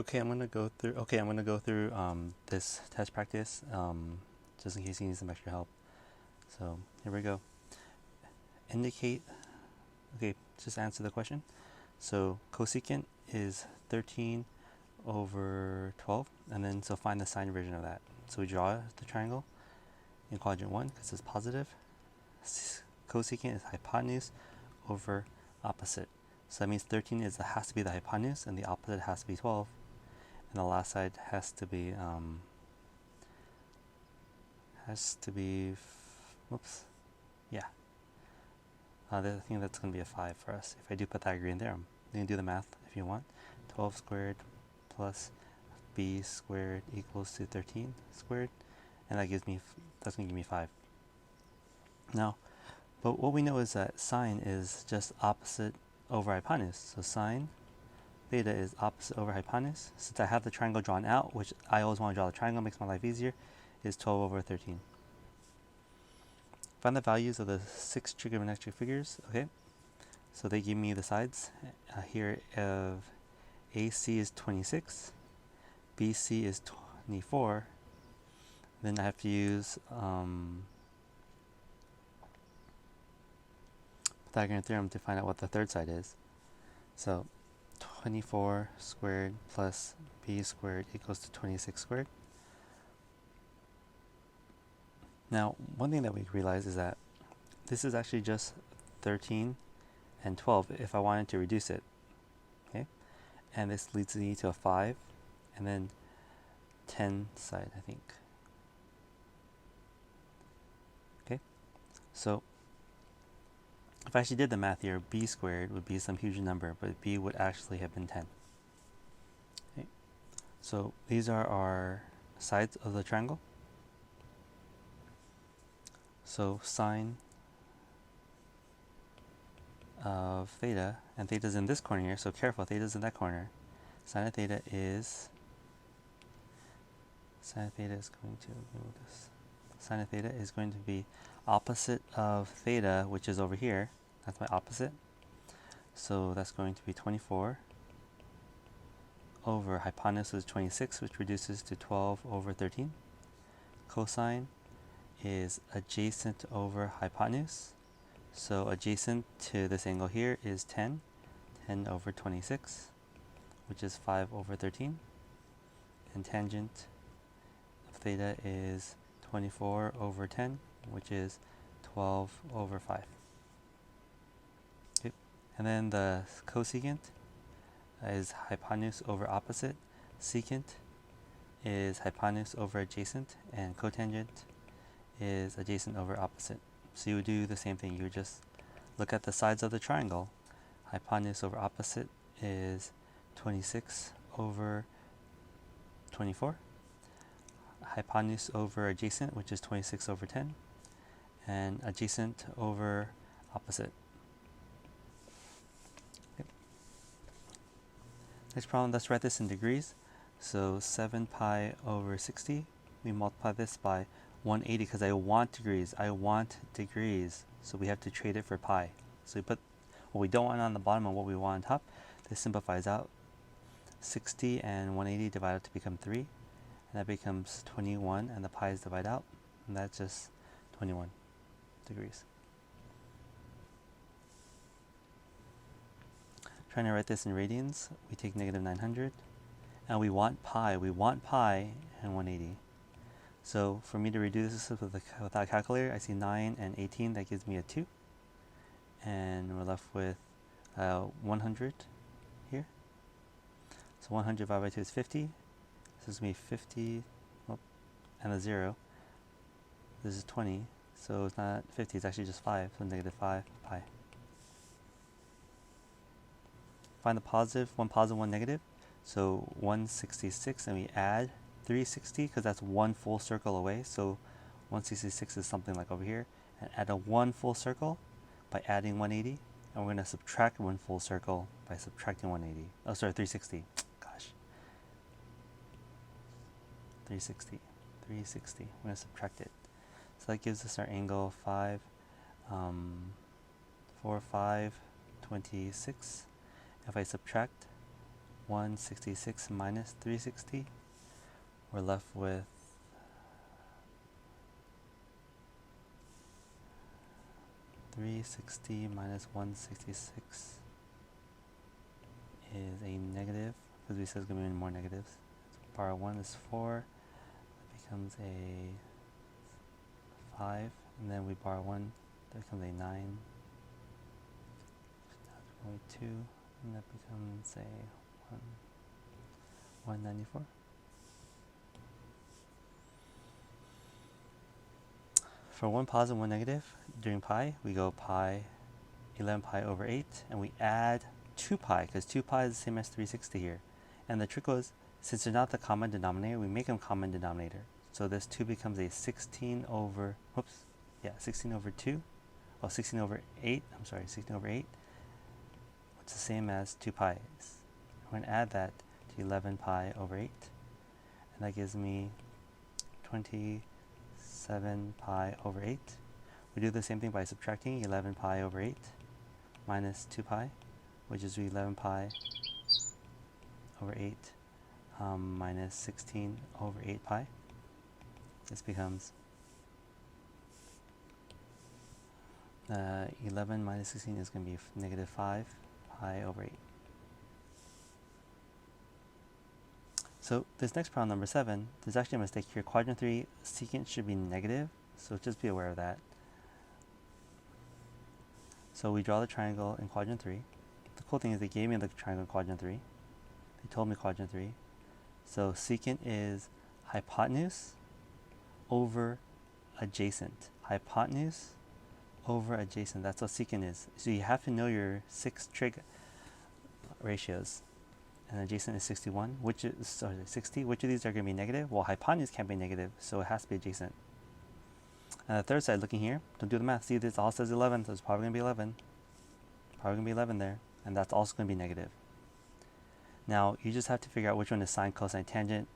Okay, I'm gonna go through. Okay, I'm gonna go through this test practice, just in case you need some extra help. So here we go. Indicate. Okay, just answer the question. So cosecant is 13 over 12, and then so find the sine version of that. So we draw the triangle in quadrant 1 because it's positive. Cosecant is hypotenuse over opposite. So that means 13 has to be the hypotenuse, and the opposite has to be 12. And the last side has to be whoops, yeah. I think that's going to be a 5 for us if I do Pythagorean Theorem. You can do the math if you want. 12 squared plus b squared equals to 13 squared, and that's going to give me 5. Now, but what we know is that sine is just opposite over hypotenuse. So sine theta is opposite over hypotenuse. Since I have the triangle drawn out, which I always want to draw the triangle, makes my life easier, is 12 over 13. Find the values of the 6 trigonometric figures. Okay, so they give me the sides here of AC is 26, BC is 24. Then I have to use Pythagorean Theorem to find out what the third side is. So 24 squared plus b squared equals to 26 squared. Now, one thing that we realize is that this is actually just 13 and 12 if I wanted to reduce it. Okay, and this leads me to a 5 and then 10 side, I think. Okay, so if I actually did the math here, b squared would be some huge number, but b would actually have been 10. Okay, so these are our sides of the triangle. So sine of theta, and theta's in this corner here, so careful, theta's in that corner. Sine of theta is going to be opposite of theta, which is over here. That's my opposite. So that's going to be 24 over hypotenuse is 26, which reduces to 12 over 13. Cosine is adjacent over hypotenuse. So adjacent to this angle here is 10 over 26, which is 5 over 13. And tangent of theta is 24 over 10, which is 12 over 5. Okay. And then the cosecant is hypotenuse over opposite. Secant is hypotenuse over adjacent, and cotangent is adjacent over opposite. So you would do the same thing. You would just look at the sides of the triangle. Hypotenuse over opposite is 26 over 24. Hypotenuse over adjacent, which is 26 over 10. And adjacent over opposite. Okay. Next problem, let's write this in degrees. So 7 pi over 60. We multiply this by 180 because I want degrees. So we have to trade it for pi. So we put what we don't want on the bottom and what we want on top. This simplifies out. 60 and 180 divide out to become 3. And that becomes 21, and the pi's divide out. And that's just 21 degrees. Trying to write this in radians, we take negative 900. And we want pi and 180. So for me to reduce this without a calculator, I see 9 and 18, that gives me a 2. And we're left with 100 here. So 100 divided by 2 is 50. This is going to be 50, and a 0. This is 20, so it's not 50, it's actually just 5, so negative 5 pi. Find the positive, one negative. So 166, and we add 360 because that's one full circle away. So 166 is something like over here, and add a one full circle by adding 180, and we're going to subtract one full circle by subtracting 180. Oh, sorry, 360. Gosh, 360. We're going to subtract it. So that gives us our angle 5, 4, 5, 26. If I subtract 166 minus 360. We're left with 360 minus 166 is a negative, because we said it's going to be more negatives. So bar 1 is 4, that becomes a 5, and then we bar 1, that becomes a 9, 2, and that becomes a 194. For one positive, one negative, during pi, we go pi, 11 pi over 8, and we add 2 pi, because 2 pi is the same as 360 here. And the trick was, since they're not the common denominator, we make them common denominator. So this 2 becomes a 16 over 2, oh, 16 over 8, 16 over 8, which is the same as 2 pi. We're going to add that to 11 pi over 8, and that gives me 27 pi over 8. We do the same thing by subtracting 11 pi over 8 minus 2 pi, which is 11 pi over 8 minus 16 over 8 pi. This becomes 11 minus 16 is going to be negative 5 pi over 8. So this next problem, number 7, there's actually a mistake here. Quadrant 3, secant should be negative, so just be aware of that. So we draw the triangle in quadrant 3. The cool thing is they gave me the triangle in quadrant 3. They told me quadrant 3. So secant is hypotenuse over adjacent. Hypotenuse over adjacent. That's what secant is. So you have to know your 6 trig ratios. And adjacent is 61, 60. Which of these are going to be negative? Well, hypotenuse can't be negative, so it has to be adjacent. And the third side, looking here, don't do the math. See, this all says 11, so it's probably going to be 11. Probably going to be 11 there, and that's also going to be negative. Now, you just have to figure out which one is sine, cosine, tangent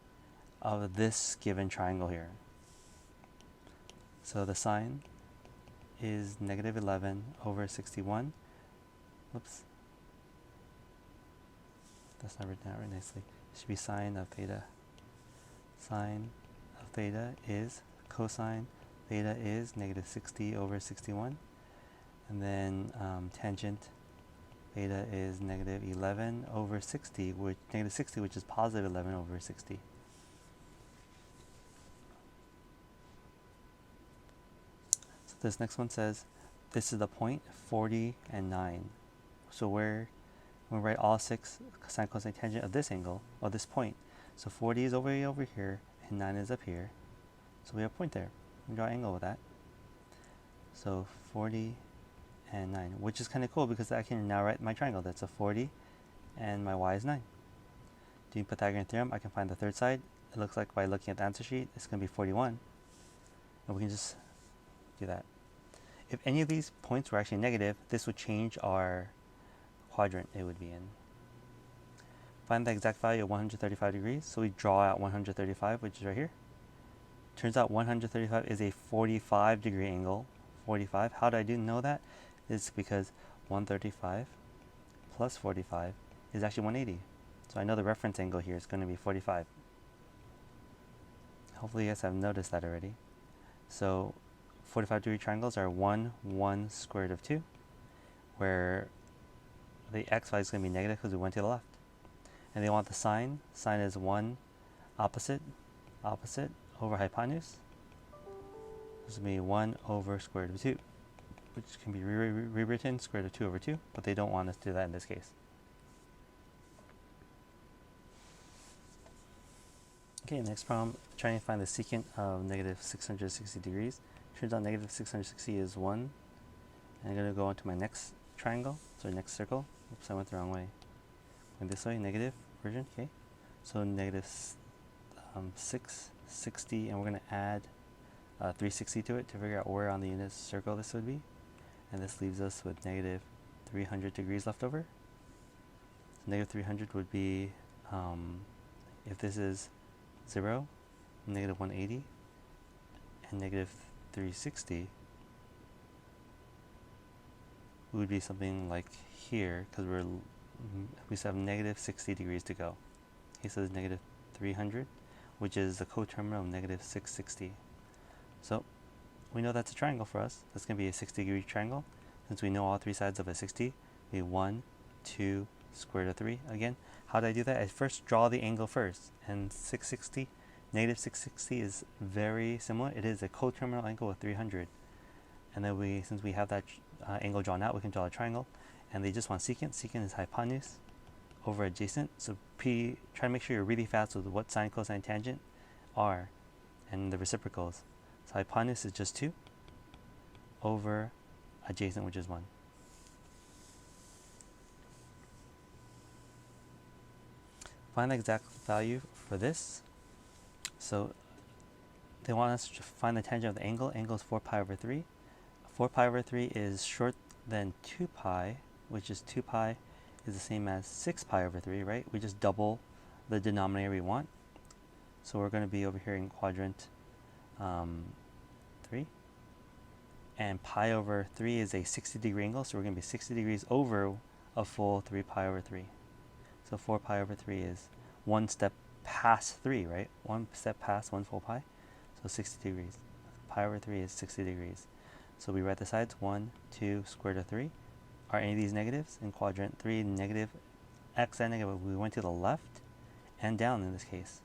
of this given triangle here. So the sine is negative 11 over 61. Whoops. That's not written out very nicely. It should be sine of theta. Sine of theta is cosine. Theta is negative 60 over 61. And then tangent theta is negative 11 over 60, which negative 60, which is positive 11 over 60. So this next one says, this is the point 40 and 9. So when we write all 6 sine, cosine, tangent of this angle, or this point. So 40 is over here, and 9 is up here. So we have a point there. We draw an angle with that. So 40 and 9, which is kind of cool because I can now write my triangle. That's a 40, and my y is 9. Doing Pythagorean Theorem, I can find the third side. It looks like by looking at the answer sheet, it's going to be 41. And we can just do that. If any of these points were actually negative, this would change our quadrant it would be in. Find the exact value of 135 degrees. So we draw out 135, which is right here. Turns out 135 is a 45 degree angle. 45. How do I know that? It's because 135 plus 45 is actually 180. So I know the reference angle here is going to be 45. Hopefully you guys have noticed that already. So 45 degree triangles are 1, 1 square root of 2, where the x value is going to be negative because we went to the left. And they want the sine. Sine is 1 opposite over hypotenuse. This will be 1 over square root of 2, which can be rewritten square root of 2 over 2, but they don't want us to do that in this case. Okay, next problem, trying to find the secant of negative 660 degrees. Turns out negative 660 is 1. And I'm going to go on to my next triangle, so next circle. Oops, I went the wrong way. Going this way, negative version, okay. So negative 660, and we're going to add 360 to it to figure out where on the unit circle this would be. And this leaves us with negative 300 degrees left over. So negative 300 would be, if this is 0, negative 180, and negative 360 would be something like here, because we're we still have negative 60 degrees to go. Okay, so there's negative 300, which is the coterminal of negative 660. So we know that's a triangle for us. That's going to be a 60-degree triangle. Since we know all three sides of a 60, we 1, 2, square root of 3. Again, how do I do that? I first draw the angle first. And 660, negative 660 is very similar. It is a coterminal angle with 300. And then since we have that angle drawn out, we can draw a triangle. And they just want secant. Secant is hypotenuse over adjacent. So try to make sure you're really fast with what sine, cosine, tangent are and the reciprocals. So hypotenuse is just 2 over adjacent, which is 1. Find the exact value for this. So they want us to find the tangent of the angle. Angle is 4 pi over 3. 4 pi over 3 is short than 2 pi, which is 2 pi is the same as 6 pi over 3, right? We just double the denominator we want. So we're going to be over here in quadrant 3. And pi over 3 is a 60-degree angle, so we're going to be 60 degrees over a full 3 pi over 3. So 4 pi over 3 is one step past 3, right? One step past 1 full pi. So 60 degrees. Pi over 3 is 60 degrees. So we write the sides 1, 2, square root of 3. Are any of these negatives? In quadrant 3, negative x and negative. We went to the left and down in this case.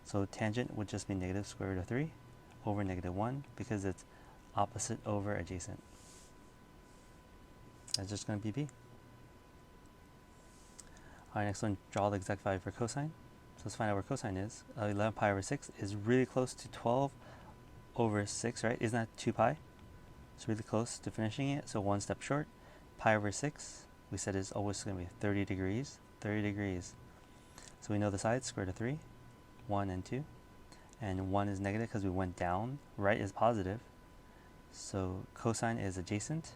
So tangent would just be negative square root of 3 over negative 1 because it's opposite over adjacent. That's just going to be B. Alright, next one, draw the exact value for cosine. So let's find out where cosine is. 11 pi over 6 is really close to 12 over 6, right? Isn't that 2 pi? It's really close to finishing it, so one step short. Pi over 6, we said is always going to be 30 degrees. 30 degrees. So we know the sides, square root of 3, 1 and 2. And 1 is negative because we went down. Right is positive. So cosine is adjacent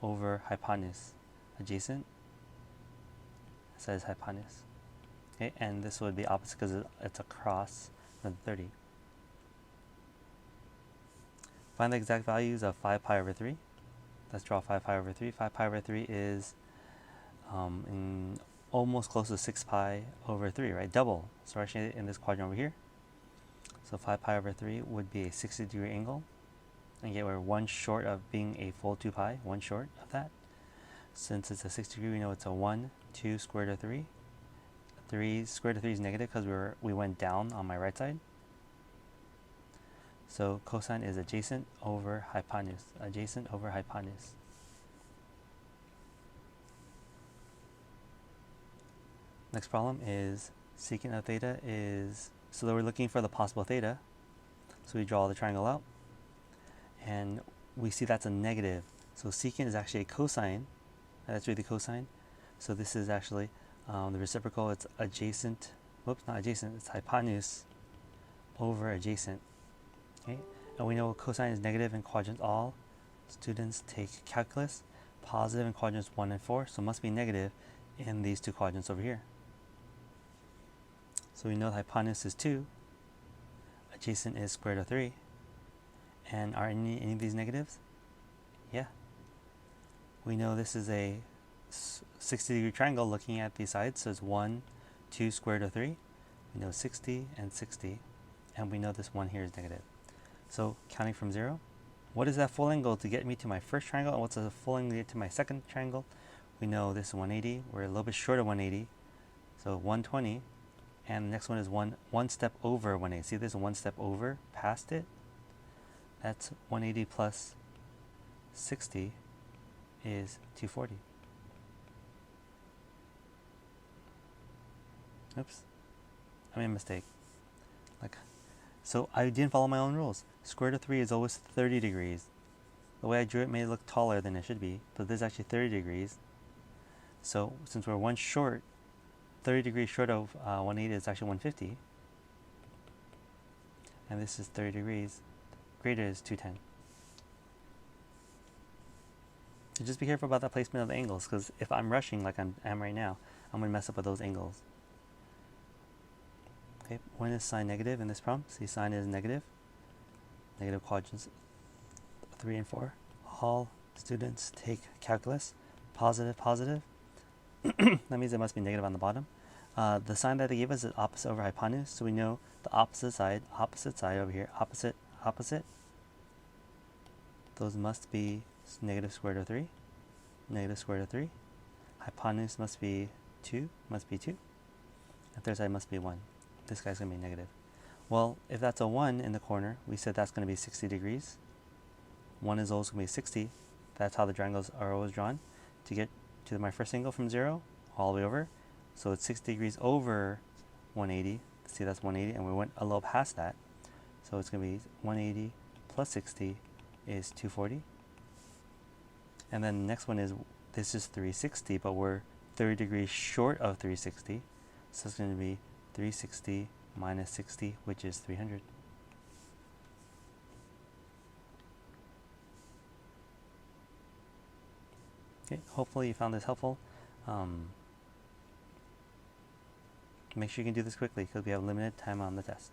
over hypotenuse. Adjacent says hypotenuse. Okay, and this would be opposite because it's across the 30. Find the exact values of 5 pi over 3. Let's draw 5 pi over 3. 5 pi over 3 is almost close to 6 pi over 3, right? Double. So actually in this quadrant over here. So 5 pi over 3 would be a 60-degree angle. And yet we're one short of being a full 2 pi, one short of that. Since it's a 60 degree, we know it's a 1, 2 square root of 3. 3 square root of 3 is negative because we went down on my right side. So cosine is adjacent over hypotenuse. Adjacent over hypotenuse. Next problem is secant of theta is, so we're looking for the possible theta. So we draw the triangle out. And we see that's a negative. So secant is actually a cosine. That's really cosine. So this is actually the reciprocal. It's adjacent. Whoops, not adjacent. It's hypotenuse over adjacent. Okay, and we know cosine is negative in quadrants. All students take calculus. Positive in quadrants 1 and 4. So it must be negative in these two quadrants over here. So we know the hypotenuse is 2. Adjacent is square root of 3. And are any of these negatives? Yeah. We know this is a 60-degree triangle looking at these sides. So it's 1, 2 square root of 3. We know 60 and 60. And we know this one here is negative. So counting from 0, what is that full angle to get me to my first triangle? And what's the full angle to get to my second triangle? We know this is 180. We're a little bit short of 180. So 120. And the next one is one step over 180. See this one step over past it? That's 180 plus 60 is 240. Oops, I made a mistake. So I didn't follow my own rules. Square root of 3 is always 30 degrees. The way I drew it made it look taller than it should be, but this is actually 30 degrees. So since we're one short, 30 degrees short of 180 is actually 150. And this is 30 degrees. Greater is 210. So just be careful about the placement of the angles, because if I'm rushing like I am right now, I'm going to mess up with those angles. Okay, when is sine negative in this problem? See, sine is negative. Negative quadrants 3 and 4. All students take calculus. Positive, positive. That means it must be negative on the bottom. The sign that they gave us is opposite over hypotenuse, so we know the opposite side over here, opposite, those must be negative square root of 3, negative square root of 3. Hypotenuse must be 2, and third side must be 1. This guy's going to be negative. Well, if that's a 1 in the corner, we said that's going to be 60 degrees. 1 is always going to be 60. That's how the triangles are always drawn. To get to my first angle from 0 all the way over, so it's 60 degrees over 180. See, that's 180, and we went a little past that. So it's going to be 180 plus 60 is 240. And then the next one is, this is 360, but we're 30 degrees short of 360. So it's going to be 360 minus 60, which is 300. Okay, hopefully you found this helpful. Make sure you can do this quickly because we have limited time on the test.